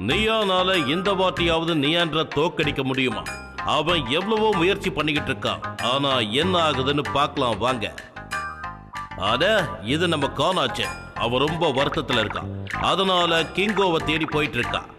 நியானால இந்த வாட்டியாவது நியான்ற தோக்கடிக்க முடியுமா? அவன் எவ்வளவோ முயற்சி பண்ணிக்கிட்டு இருக்கான். ஆனா என்ன ஆகுதுன்னு பார்க்கலாம் வாங்க. அட இது நம்ம கானாச்சே. அவன் ரொம்ப வருத்தத்துல இருக்கான். அதனால கிங்கோவை தேடி போயிட்டு இருக்கான்.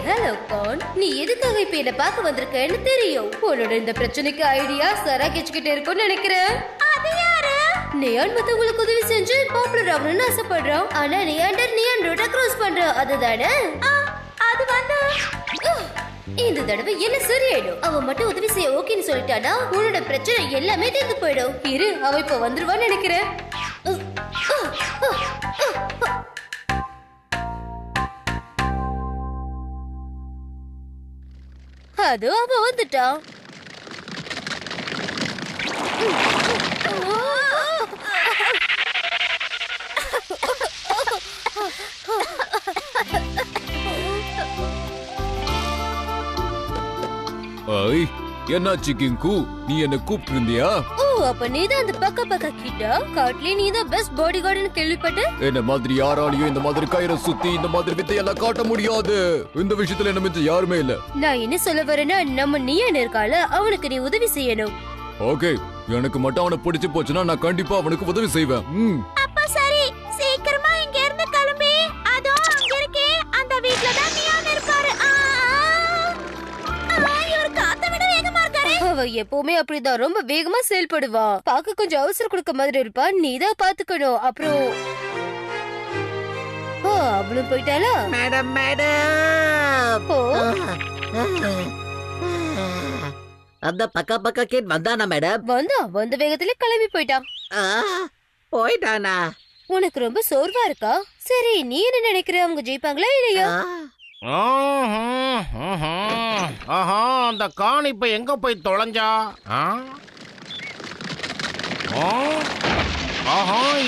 ஹலோ கான், நீ எதுக்காக இப்ப என்ன பார்க்க வந்திருக்கேன்னு தெரியும். உன்னோட இந்த பிரச்சனைக்கு ஐடியா சரா கிச்சுக்கிட்டே இருக்கும்னு நினைக்கிறேன். அது யாரு? நியான் மத்தவங்களுக்கு உதவி செஞ்சு பாப்புலர் ஆகணும்னு ஆசைப்படுறான். ஆனா நியான் ரோட கிராஸ் பண்றான். அதுதானே? அது வந்து இந்த தடவை என்ன சரியாயிடும். அவன் மட்டும் உதவி செய்ய ஓகேன்னு சொல்லிட்டானா உன்னோட பிரச்சனை எல்லாமே தீர்ந்து போயிடும். இரு, அவ இப்ப வந்துருவான்னு நினைக்கிறேன். அது அவ வந்துட்டான். என்னாச்சு கிங்கு? நீ என்ன கூப்பிட்டு இருந்தியா? ஓ, அப்ப நீதான் அந்த பக்க கிட்ட காட்லி நீதான் பெஸ்ட் பாடி கார்டுன்னு கேள்விப்பட்டு. என்ன மாதிரி யாராலையும் இந்த மாதிரி கயிறை சுத்தி இந்த மாதிரி வித்தையெல்லாம் காட்ட முடியாது. இந்த விஷயத்துல என்ன மிஞ்ச யாருமே இல்ல. நான் என்ன சொல்ல வரேன்னா, நம்ம நியான் இருக்கால, அவனுக்கு நீ உதவி செய்யணும். ஓகே, எனக்கு மட்டும் அவனை பிடிச்சு போச்சுன்னா நான் கண்டிப்பா அவனுக்கு உதவி செய்வேன். அப்ப சரி, சீக்கிரமா இங்க இருந்து கிளம்பி. அதோ அங்க இருக்கே, அந்த வீட்ல தான் நியான் இருப்பாரு. இவர் காத்த விட வேகமா இருக்காரு. அவ எப்பவுமே அப்படிதான், ரொம்ப வேகமா செயல்படுவா. பாக்க கொஞ்சம் அவசரம் கொடுக்க மாதிரி இருப்பா. நீதான் பாத்துக்கணும். அப்புறம் அவளும் போயிட்டாளா? மேடம் அந்த பக்கா கேட் வந்தானா மேடம்? வந்த வேகத்துல கிளம்பி போயிட்டான். போயிட்டானா? உனக்கு ரொம்ப சோர்வா இருக்கா? சரி, நீ என்ன நினைக்கிற? அவங்க ஜெயிப்பாங்களா இல்லையா? அந்த கான் இப்ப எங்க போய் தொலைஞ்சா?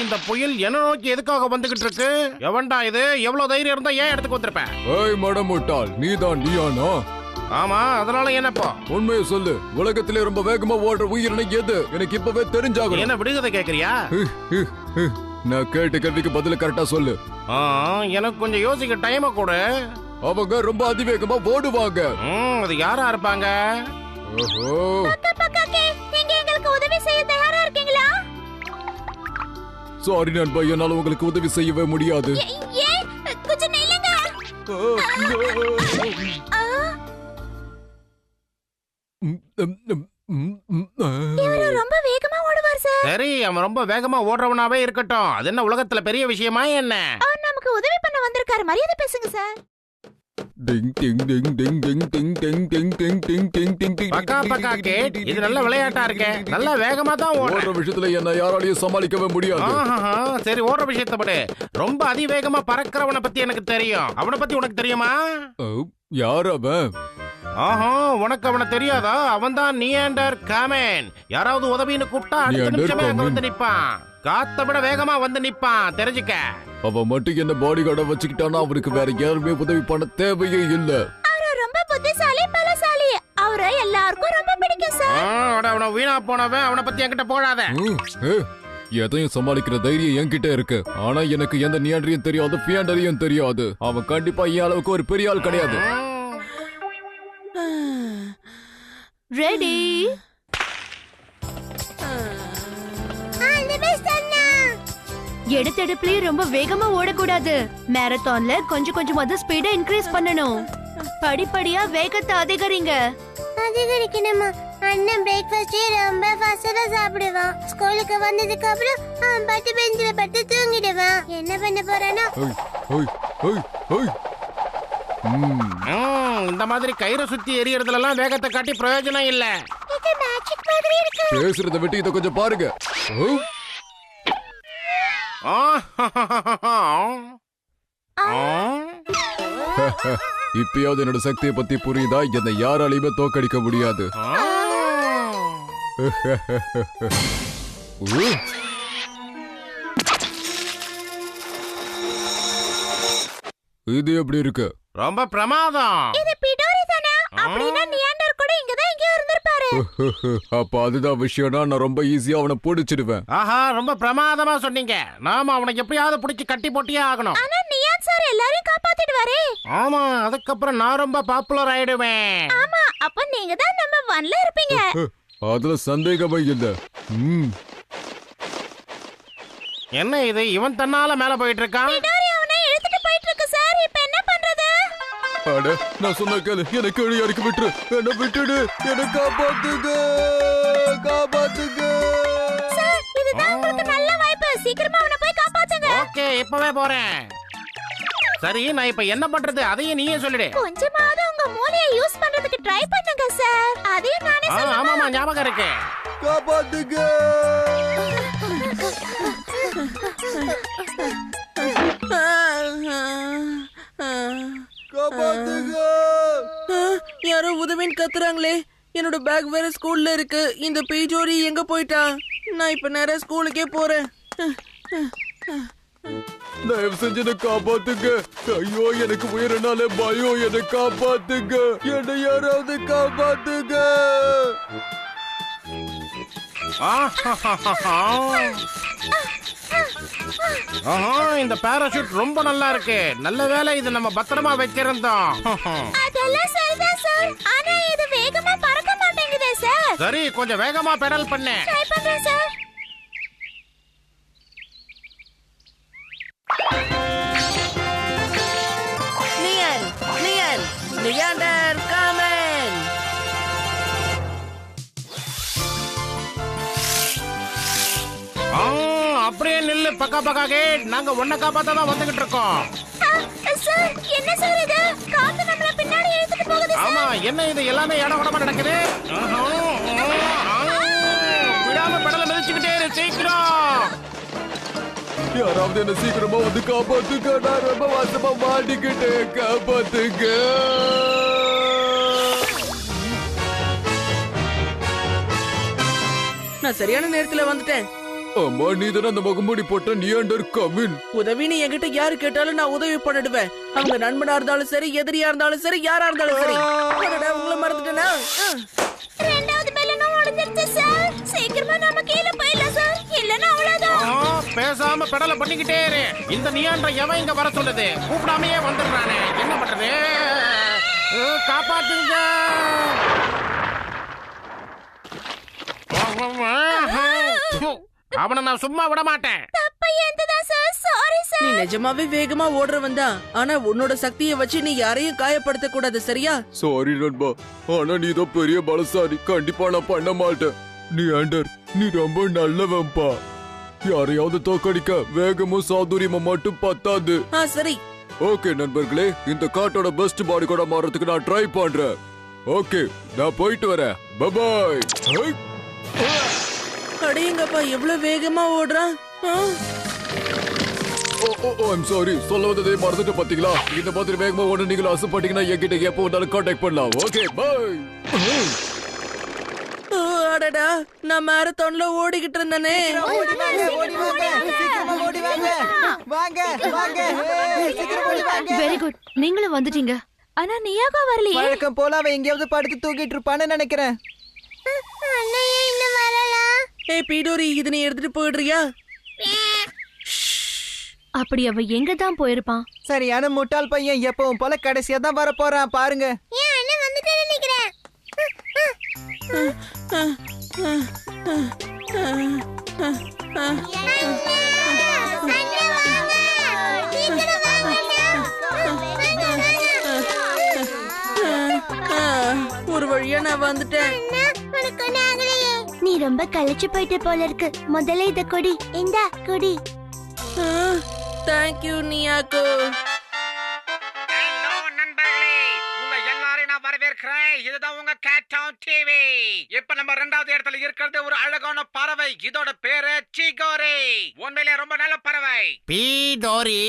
இந்த புயல் என்ன நோக்கி எதுக்காக வந்துகிட்டு இருக்கு? எவன்டா இது? எவ்வளவு தைரியம் இருந்தா ஏன் இடத்துக்கு வந்திருப்பேன்? ஏய் மடமுட்டாள், நீதான் நியானா? ஆமா, அதனால என்னப்பா? உண்மையை சொல்லு, உலகத்திலே ரொம்ப வேகமா ஓடுற உயிரினை எது? எனக்கு இப்பவே தெரிஞ்சாகும். என்ன விடுகதை கேக்குறியா? நான் கேட்ட கேள்விக்கு பதில கரெக்டா சொல்லு. எனக்கு கொஞ்சம் யோசிக்க டைம் கொடு. அவங்க ரொம்ப அதிவேகமா ஓடுவாங்க. அது யாரா இருப்பாங்க? எங்களுக்கு உதவி செய்ய தயாரா இருக்கீங்களா? சாரி நண்பா, என்னால உங்களுக்கு உதவி செய்யவே முடியாது. கொஞ்சம் நில்லுங்க. ரொம்ப வேகமா ஓடுவார் சார். சரி, அவன் ரொம்ப வேகமா ஓடுறவனாவே இருக்கட்டும். அது என்ன உலகத்துல பெரிய விஷயமா என்ன? அவர் நமக்கு உதவி பண்ண வந்திருக்காரு. மரியாதை பேசுங்க சார். டிங் டிங் டிங் டிங் டிங் டிங் டிங் டிங் டிங் டிங் டிங் டிங் டிங். பக்கா கேட், இது நல்ல விளையாட்டா இருக்கே. நல்ல வேகமா தான் ஓடுற விஷயத்துல என்ன யாராலையும் சமாளிக்கவே முடியாது. சரி, ஓடுற விஷயத்தை படி. ரொம்ப அதிவேகமா பறக்கிறவனை பத்தி எனக்கு தெரியும். அவனை பத்தி உனக்கு தெரியுமா? யார் அவன்? உனக்கு அவனை தெரியாதா? அவன் தான் நியாண்டர் காமன். யாராவது உதவின்னு கூப்பிட்டா அடுத்த நிமிஷமே அங்க வந்து நிப்பான். காத்த விட வேகமா வந்து நிப்பான், தெரிஞ்சுக்க. அவன் மட்டும் என்ன பாடி கார்டை வச்சுக்கிட்டானா அவருக்கு வேற யாருமே உதவி பண்ண தேவையே இல்ல. அவரு ரொம்ப புத்திசாலி, பலசாலி. அவரை எல்லாருக்கும் ரொம்ப பிடிக்கும் சார். அவனை வீணா போனவன், அவனை பத்தி என்கிட்ட போடாத. எதையும் சமாளிக்கிற தைரியம் என்கிட்ட இருக்கு. ஆனா எனக்கு எந்த நியாண்டரையும் தெரியாது, பியாண்டரையும் தெரியாது. அவன் கண்டிப்பா என் அளவுக்கு ஒரு பெரிய ஆள் கிடையாது. ரெடி? எடுத்தடுப்புலயே ரொம்ப வேகமா ஓடக்கூடாது. மேரத்தான்ல கொஞ்சம் கொஞ்சமா ஸ்பீட இன்க்ரீஸ் பண்ணணும். படிப்படியா வேகத்தை அதிகரிக்கணுமா? அண்ணன் பிரேக்ஃபாஸ்டே ரொம்ப ஃபாஸ்டா சாப்பிடுவான். ஸ்கூலுக்கு வந்ததுக்கு அப்புறம் அவன் பட்டு பெஞ்சில பட்டு தூங்கிடுவான். என்ன பண்ண போறானோ? இந்த மாதிரி கயிறு சுத்தி எரியறதுல எல்லாம் வேகத்தை காட்டி பிரயோஜனம் இல்ல. இது மேஜிக் மாதிரி இருக்கு. பேசுறத விட்டு இத கொஞ்சம் பாருங்க. இப்பயாவது என்னோட சக்தியை பத்தி புரியுதா? என்னை யாராலையுமே தோக்கடிக்க முடியாது. இது எப்படி இருக்கு? ரொம்ப பிரமாதம். இது பிடோரி தானா? அப்படினா நியாண்டர் கூட இங்க தான் இருந்திருப்பாரு. அப்ப அதுதான் விஷயம்னா நான் ரொம்ப ஈஸியா அவனை பிடிச்சிடுவேன். ஆஹா, ரொம்ப பிரமாதமா சொன்னீங்க. நாம அவனை எப்படியாவது பிடிச்சி கட்டி போட்டியே ஆகணும். ஆனா நியான் சார் எல்லாரையும் காப்பாத்திடுவாரே. ஆமா, அதுக்கப்புறம் நான் ரொம்ப பாப்புலர் ஆயிடுவேன். ஆமா, அப்ப நீங்க தான் நம்பர் 1ல இருப்பீங்க. அதுல சந்தேகமே இல்ல. என்ன இது, இவன் தன்னால மேல போயிட்டு இருக்கான். பிடோரி அவனை இழுத்துட்டு போயிட்டு இருக்கு சார். இப்போ என்ன பண்றது? அட, நான் சொன்ன கேளு, எனக்கு கீழே இறக்கி விட்டுரு. என்ன விட்டுடு, என்ன காப்பாத்துங்க, காப்பாத்துங்க. சார், இதுதான் உங்களுக்கு நல்ல வாய்ப்பு. சீக்கிரமா அவனை போய் காப்பாத்துங்க. ஓகே, இப்பவே போறேன். சரி, நான் இப்ப என்ன பண்றது அதையும் நீயே சொல்லிடு. கொஞ்சமாவது உங்க மூளையை யூஸ் பண்றதுக்கு ட்ரை பண்ணுங்க சார். அதையும் நானே சொல்றேன். ஆமாமா, ஞாபகம் இருக்கு. காப்பாத்துங்க. யாரோ உதவின்னு கத்துறாங்களே. என்னோட பேக் வேற ஸ்கூல்ல இருக்கு. இந்த பீஜோரி எங்க போயிட்டா? நான் இப்ப நேரா ஸ்கூலுக்கே போறேன். தயவு செஞ்சு என்னை காப்பாத்துங்க. ஐயோ, எனக்கு உயிரினாலே பயம். என்னை காப்பாத்துங்க. என்னை யாராவது காப்பாத்துங்க. இந்த பாராசூட் ரொம்ப நல்லா இருக்கு. நல்ல வேளை இது நம்ம பத்திரமா வச்சிருந்தோம். அதெல்லாம் சரிதான் சார். ஆனா இது வேகமா பறக்க மாட்டேங்குதே சார். சரி, கொஞ்சம் வேகமா பெடல் பண்ணு. ட்ரை பண்றேன் சார். Neon, neon, நியாண்டர் come on. அப்படியே நில்லு பக்கா பக்கா கேட். நாங்க உன்னை காப்பாத்த தான் வந்துகிட்டு இருக்கோம். சார், என்ன சார் இது? காத்து நம்மள பின்னாடி இழுத்துட்டு போகுது சார். ஆமா, என்ன இது எல்லாமே இடமா நடக்குது. விடாம பெடல மிதிச்சுக்கிட்டே இரு, சீக்கிரம். யாராவது என்ன சீக்கிரமா வந்து காப்பாத்துங்க. நான் ரொம்ப வாசமா மாட்டிக்கிட்டு. காப்பாத்துங்க. நான் சரியான நேரத்துல வந்துட்டேன். அம்மா, நீ தானே அந்த முகமூடி போட்ட நியாண்டர் கமின். உதவின்னு என்கிட்ட யாரு கேட்டாலும் நான் உதவி பண்ணிடுவேன். அவங்க நண்பனா இருந்தாலும் சரி, எதிரியா இருந்தாலும் சரி, யாரா இருந்தாலும் சரி. அடடா, உங்களை மறந்துட்டேனா? ரெண்டாவது பெலனும் உடைஞ்சிருச்சு சார். சீக்கிரமா நம்ம கீழே போயிடலாம் சார். இல்லன்னா அவ்வளவுதான். பேசாம பெடல பண்ணிக்கிட்டே இரு. இந்த நியாண்ட எவன் இங்க வர சொல்லுது? கூப்பிடாமையே வந்துடுறானே, என்ன பண்றது? காப்பாத்துங்க. அவனை நான் சும்மா விட மாட்டேன். தப்பு என்னதான் சார்? Sorry sir. நீ நிஜமாவே வேகமா ஓடுறவன் தான். ஆனா உன்னோட சக்தியை வச்சு நீ யாரையும் காயப்படுத்த கூடாது, சரியா? சாரி நண்பா, ஆனா நீ தான் பெரிய பலசாலி. கண்டிப்பா நான் பண்ண மாட்டேன். நியாண்டர், நீ ரொம்ப நல்லவன்பா. யாரையாவது தோக்கடிக்க வேகமும் சாதுரியமும் மட்டும் பத்தாது. சரி. ஓகே நண்பர்களே, இந்த காட்டோட பெஸ்ட் பாடி கூட மாறதுக்கு நான் ட்ரை பண்றேன். ஓகே, நான் போயிட்டு வரேன். பை. அடேங்கப்பா, எவ்வளவு வேகமா ஓடுறான். ஐம் சாரி, சொல்ல வந்ததே மறந்துட்டு பாத்தீங்களா? இந்த மாதிரி வேகமா ஓட நீங்களும் ஆசைப்பட்டீங்கன்னா என்கிட்ட எப்போ வேணாலும் கான்டாக்ட் பண்ணலாம். Okay, bye. அடடா, நான் மாரத்தான்ல ஓடிக்கிட்டு இருந்தேனே. வெரி குட், நீங்களும் வந்துட்டீங்க. ஆனா நியாகா வரலையே. வழக்கம் போல அவன் எங்கேயாவது படுத்து தூக்கிட்டு இருப்பான்னு நினைக்கிறேன். ஏய் பீடோரி, இது நீ எடுத்துட்டு போயிடுறியா? அப்படி அவ எங்க தான் போயிருப்பான்? சரியான முட்டாள் பையன். எப்பவும் போல கடைசியா தான் வர போறான் பாருங்க. ஒரு வழியா நான் வந்துட்டேன். நீ ரொம்ப களைச்சு போயிட்டு போல இருக்கு. முதல்ல இத கொடி. இந்தா கொடி. Thank you நியாகோ. ஹலோ நண்பர்களே, உங்க எல்லாரையும் நான் வரவேற்கிறேன். இதுதான் உங்க கேட் டவுன் டிவி. இப்ப நம்ம 2வது இடத்துல இருக்கிறது ஒரு அழகான பறவை. இதோட பேரு சிகோரி. உண்மையிலே ரொம்ப நல்ல பறவை. பீடோரி.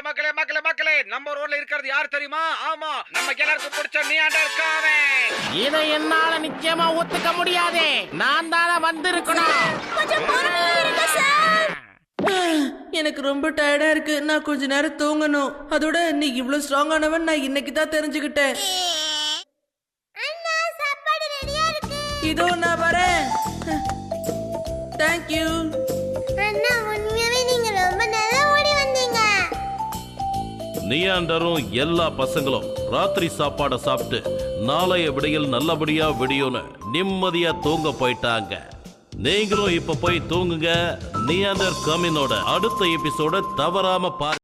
மக்களே மக்களே மக்களே, நம்ம ரோட்ல இருக்கிறது யார் தெரியுமா? ஆமா, நம்ம எல்லாருக்கும் பிடிச்ச நியாண்டர் கமன். இதை என்னால நிச்சயமா ஒத்துக்க முடியாது. நான் தானே வந்திருக்கணும். கொஞ்சம் பொறுமையா இருங்க சார். எனக்கு ரொம்ப டயர்டா இருக்கு. நான் கொஞ்ச நேரம் தூங்கணும். அதோட நீ இவ்வளவு ஸ்ட்ராங்கானவன் நான் இன்னைக்கு தான் தெரிஞ்சுக்கிட்டேன். இதோ நான் வரேன். தேங்க்யூ. அண்ணா உண்மையாவே நீங்க ரொம்ப நல்லா ஓடி வந்தீங்க. நியாண்டரும் எல்லா பசங்களும் ராத்திரி சாப்பாடை சாப்பிட்டு நாளைய விடையில் நல்லபடியா விடியும்னு நிம்மதியா தூங்க போயிட்டாங்க. நீங்களும் இப்ப போய் தூங்குங்க. நியாண்டர் கமினோட அடுத்த எபிசோட தவறாம பாருங்க.